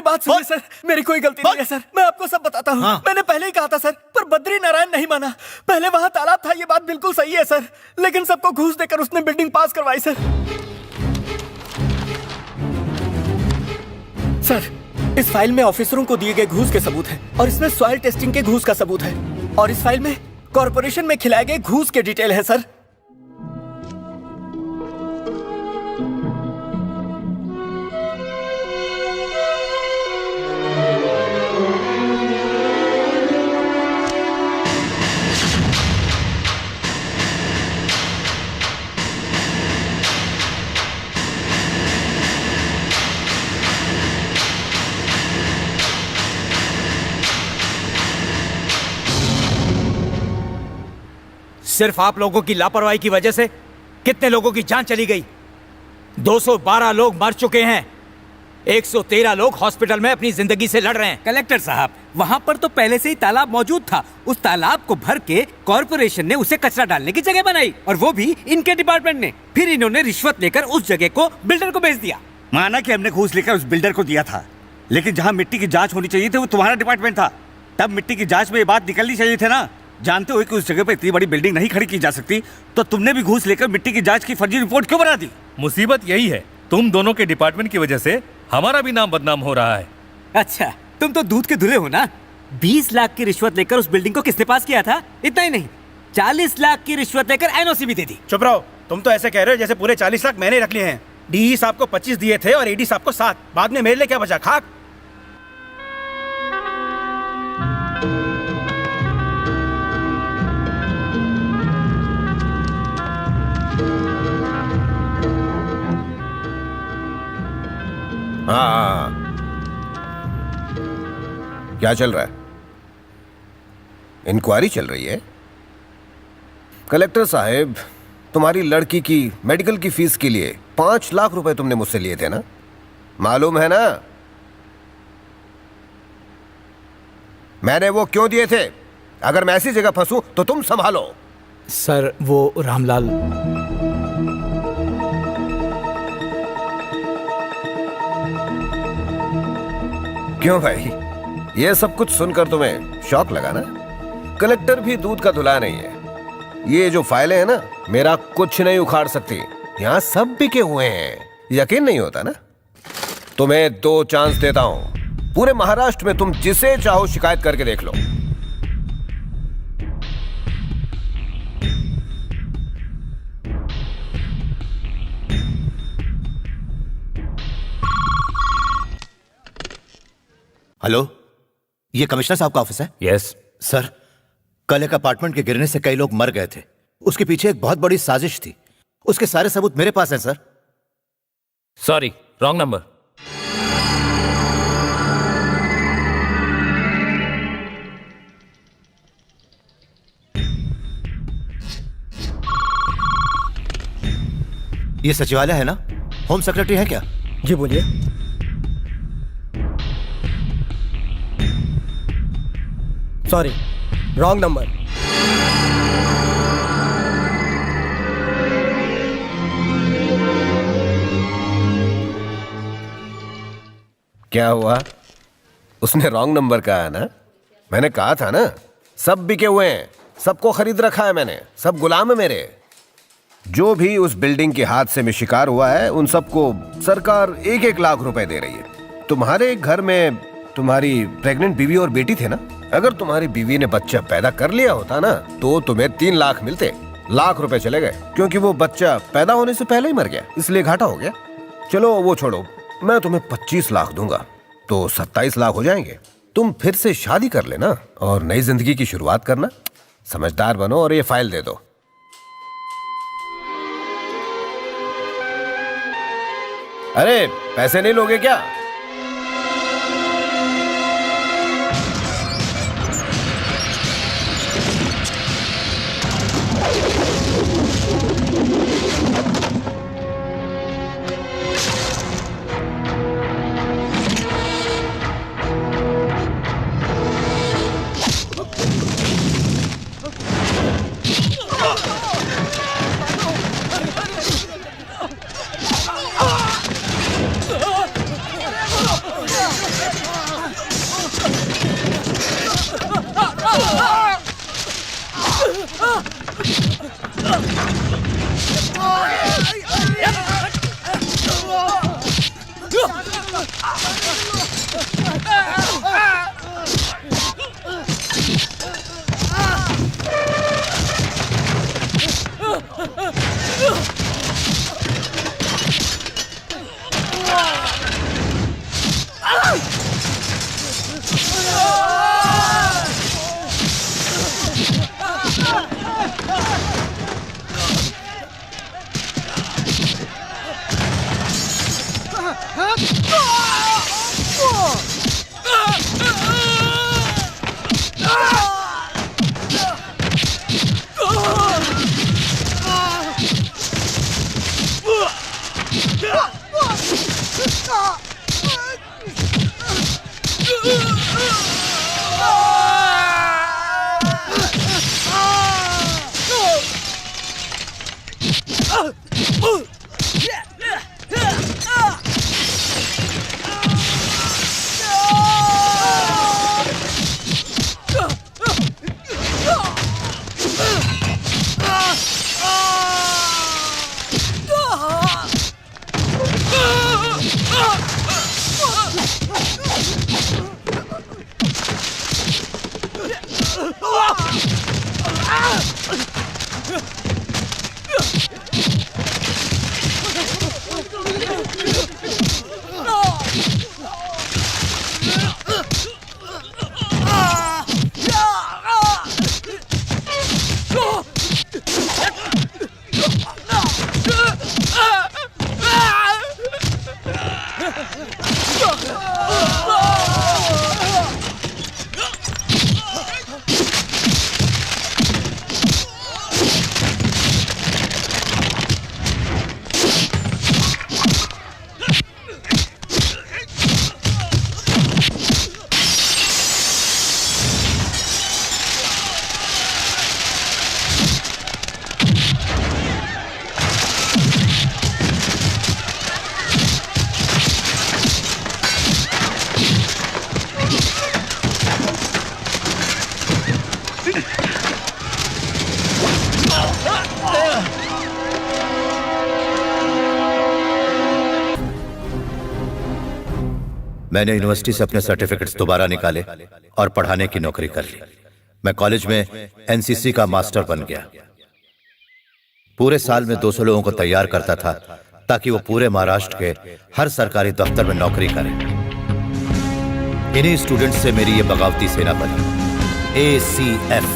बात सुनिए सर, मेरी कोई गलती नहीं है सर, मैं आपको सब बताता हूँ। मैंने पहले ही कहा था सर, पर बद्री नारायण नहीं माना। पहले वहाँ तालाब था, ये बात बिल्कुल सही है सर, लेकिन सबको घूस देकर उसने बिल्डिंग पास करवाई सर। सर, इस फाइल में ऑफिसरों को दिए गए घूस के सबूत हैं, और इसमें सॉइल टेस्टिंग के घूस का सबूत है, और इस फाइल में कॉर्पोरेशन में खिलाए गए घूस के डिटेल है सर। सिर्फ आप लोगों की लापरवाही की वजह से कितने लोगों की जान चली गई। 212 लोग मर चुके हैं, 113 लोग हॉस्पिटल में अपनी जिंदगी से लड़ रहे हैं। कलेक्टर साहब, वहाँ पर तो पहले से ही तालाब मौजूद था। उस तालाब को भर के कॉर्पोरेशन ने उसे कचरा डालने की जगह बनाई, और वो भी इनके डिपार्टमेंट ने। फिर इन्होंने रिश्वत लेकर उस जगह को बिल्डर को बेच दिया। माना कि हमने घूस लेकर उस बिल्डर को दिया था, लेकिन जहाँ मिट्टी की जांच होनी चाहिए थी वो तुम्हारा डिपार्टमेंट था। तब मिट्टी की जांच में ये बात निकलनी चाहिए थी ना। जानते हो कि उस जगह पे इतनी बड़ी बिल्डिंग नहीं खड़ी की जा सकती, तो तुमने भी घूस लेकर मिट्टी की जांच की फर्जी रिपोर्ट क्यों बना दी? मुसीबत यही है, तुम दोनों के डिपार्टमेंट की वजह से हमारा भी नाम बदनाम हो रहा है। अच्छा, तुम तो दूध के धुले हो ना। 20 लाख की रिश्वत लेकर उस बिल्डिंग को किसने पास किया था? इतना ही नहीं, 40 लाख की रिश्वत लेकर एनओसी भी दे दी। चुप रहो, तुम तो ऐसे कह रहे हो जैसे पूरे 40 लाख मैंने रख लिए हैं। डीई साहब को 25 दिए थे और एडी साहब को 7। बाद में मेरे लिए क्या बचा? खाक। हाँ, क्या चल रहा है? इंक्वायरी चल रही है। कलेक्टर साहब, तुम्हारी लड़की की मेडिकल की फीस के लिए 5 लाख रुपए तुमने मुझसे लिए थे ना, मालूम है ना? मैंने वो क्यों दिए थे? अगर मैं ऐसी जगह फंसूं तो तुम संभालो। सर, वो रामलाल। क्यों भाई, ये सब कुछ सुनकर तुम्हें शौक लगा ना? कलेक्टर भी दूध का धुला नहीं है। ये जो फाइलें हैं ना, मेरा कुछ नहीं उखाड़ सकती। यहाँ सब बिके हुए हैं। यकीन नहीं होता ना? तुम्हें 2 चांस देता हूं। पूरे महाराष्ट्र में तुम जिसे चाहो शिकायत करके देख लो। हेलो, ये कमिश्नर साहब का ऑफिस है? यस सर, कल एक अपार्टमेंट के गिरने से कई लोग मर गए थे। उसके पीछे एक बहुत बड़ी साजिश थी। उसके सारे सबूत मेरे पास हैं सर। Sorry, wrong number. ये सचिवालय है ना? होम सेक्रेटरी है क्या? जी बोलिए। Sorry, wrong number. क्या हुआ? उसने रॉन्ग नंबर कहा ना? मैंने कहा था ना, सब बिके हुए हैं, सबको खरीद रखा है मैंने, सब गुलाम है मेरे। जो भी उस बिल्डिंग के हादसे में शिकार हुआ है, उन सबको सरकार 1-1 लाख रुपए दे रही है। तुम्हारे घर में तुम्हारी प्रेग्नेंट बीवी और बेटी थे ना? अगर तुम्हारी बीवी ने बच्चा पैदा कर लिया होता ना, तो तुम्हें 3 लाख मिलते। लाख रुपए चले गए, क्योंकि वो बच्चा पैदा होने से पहले ही मर गया, इसलिए घाटा हो गया। चलो वो छोड़ो, मैं तुम्हें 25 लाख दूंगा, तो 27 लाख हो जाएंगे। तुम फिर से शादी कर लेना और नई जिंदगी की शुरुआत करना। समझदार बनो और ये फाइल दे दो। अरे पैसे नहीं लोगे क्या? मैंने यूनिवर्सिटी से अपने सर्टिफिकेट्स दोबारा निकाले और पढ़ाने की नौकरी कर ली। मैं कॉलेज में एनसीसी का मास्टर बन गया। पूरे साल में 200 लोगों को तैयार करता था ताकि वो पूरे महाराष्ट्र के हर सरकारी दफ्तर में नौकरी करें। इन्हीं स्टूडेंट्स से मेरी ये बगावती सेना बनी, ACF,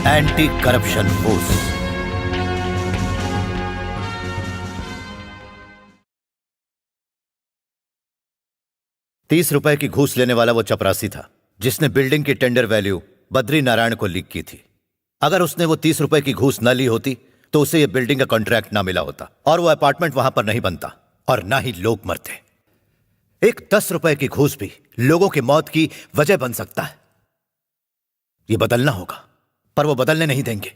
एंटी करप्शन फोर्स। ₹30 की घूस लेने वाला वो चपरासी था जिसने बिल्डिंग की टेंडर वैल्यू बद्री नारायण को लीक की थी। अगर उसने वो ₹30 की घूस न ली होती तो उसे ये बिल्डिंग का कॉन्ट्रैक्ट ना मिला होता और वो अपार्टमेंट वहां पर नहीं बनता और ना ही लोग मरते। एक ₹10 की घूस भी लोगों की मौत की वजह बन सकता है। ये बदलना होगा, पर वो बदलने नहीं देंगे।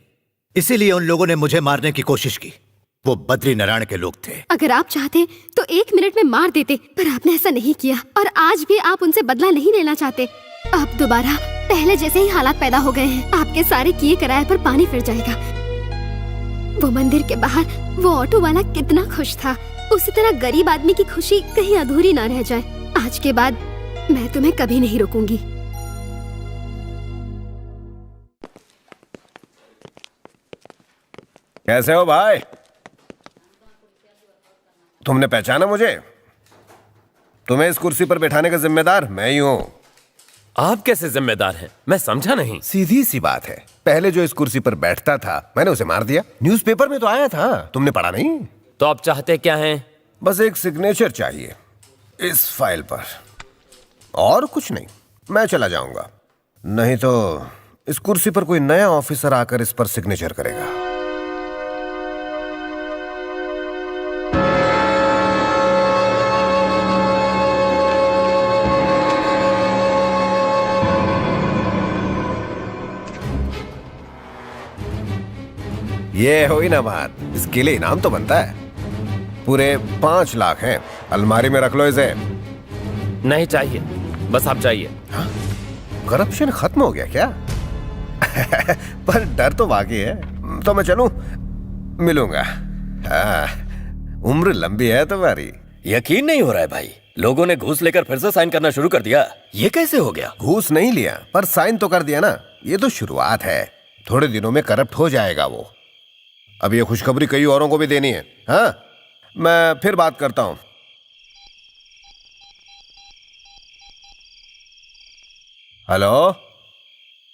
इसीलिए उन लोगों ने मुझे मारने की कोशिश की। वो बद्री नारायण के लोग थे। अगर आप चाहते तो 1 मिनट में मार देते, पर आपने ऐसा नहीं किया और आज भी आप उनसे बदला नहीं लेना चाहते। अब दोबारा पहले जैसे ही हालात पैदा हो गए हैं। आपके सारे किए कराए पर पानी फिर जाएगा। वो मंदिर के बाहर वो ऑटो वाला कितना खुश था। उसी तरह गरीब आदमी की खुशी कहीं अधूरी ना रह जाए। आज के बाद मैं तुम्हें कभी नहीं रोकूंगी। कैसे हो भाई? तुमने पहचाना मुझे? तुम्हें इस कुर्सी पर बैठाने का जिम्मेदार मैं ही हूं। आप कैसे जिम्मेदार हैं? मैं समझा नहीं। सीधी सी बात है, पहले जो इस कुर्सी पर बैठता था मैंने उसे मार दिया। न्यूज़पेपर में तो आया था, तुमने पढ़ा नहीं? तो आप चाहते क्या हैं? बस एक सिग्नेचर चाहिए इस फाइल पर, और कुछ नहीं। मैं चला जाऊंगा, नहीं तो इस कुर्सी पर कोई नया ऑफिसर आकर इस पर सिग्नेचर करेगा। ये हुई ना बात। इसके लिए इनाम तो बनता है। पूरे 5 लाख हैं, अलमारी में रख लो इसे। नहीं चाहिए, बस आप जाइए। हाँ? करप्शन खत्म हो गया क्या? पर डर तो बाकी है। तो मैं चलूं? मिलूंगा। उम्र लंबी है तुम्हारी। यकीन नहीं हो रहा है भाई, लोगों ने घूस लेकर फिर से साइन करना शुरू कर दिया। ये कैसे हो गया? घूस नहीं लिया, पर साइन तो कर दिया ना। ये तो शुरुआत है, थोड़े दिनों में करप्ट हो जाएगा वो। अब ये खुशखबरी कई औरों को भी देनी है। हाँ, मैं फिर बात करता हूं। हेलो,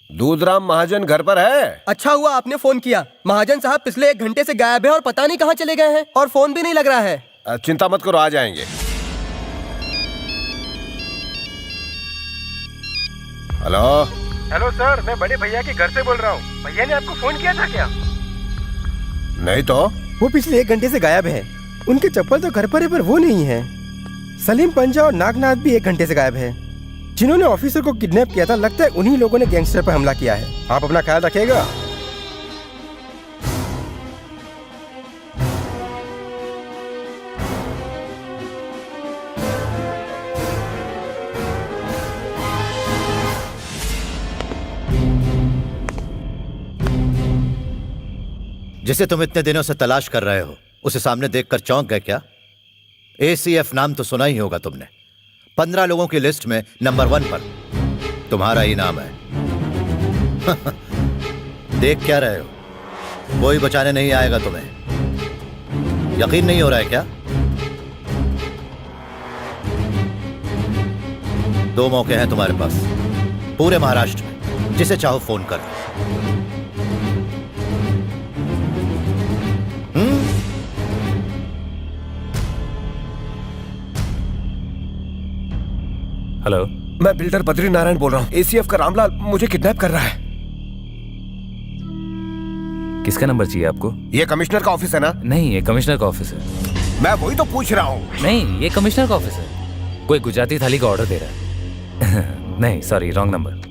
दूधराम महाजन घर पर है? अच्छा हुआ आपने फोन किया। महाजन साहब पिछले 1 घंटे से गायब है और पता नहीं कहाँ चले गए हैं और फोन भी नहीं लग रहा है। चिंता मत करो, आ जाएंगे। हेलो हेलो सर, मैं बड़े भैया के घर से बोल रहा हूँ। भैया ने आपको फोन किया था क्या? नहीं तो। वो पिछले 1 घंटे से गायब है। उनके चप्पल तो घर पर है पर वो नहीं है। सलीम पंजा और नागनाथ भी 1 घंटे से गायब है। जिन्होंने ऑफिसर को किडनैप किया था, लगता है उन्हीं लोगों ने गैंगस्टर पर हमला किया है। आप अपना ख्याल रखिएगा। जिसे तुम इतने दिनों से तलाश कर रहे हो, उसे सामने देखकर चौंक गए क्या? ACF नाम तो सुना ही होगा तुमने। 15 लोगों की लिस्ट में नंबर 1 पर तुम्हारा ही नाम है। देख क्या रहे हो? कोई बचाने नहीं आएगा तुम्हें। यकीन नहीं हो रहा है क्या? 2 मौके हैं तुम्हारे पास पूरे महाराष्ट्र में, जिसे चाहो फोन कर लो। हेलो, मैं बिल्डर बद्री नारायण बोल रहा हूँ। ACF का रामलाल मुझे किडनैप कर रहा है। किसका नंबर चाहिए आपको? ये कमिश्नर का ऑफिस है ना? नहीं, ये कमिश्नर का ऑफिस है। मैं वही तो पूछ रहा हूँ। नहीं, ये कमिश्नर का ऑफिस है। कोई गुजराती थाली का ऑर्डर दे रहा है। नहीं, सॉरी, रॉन्ग नंबर।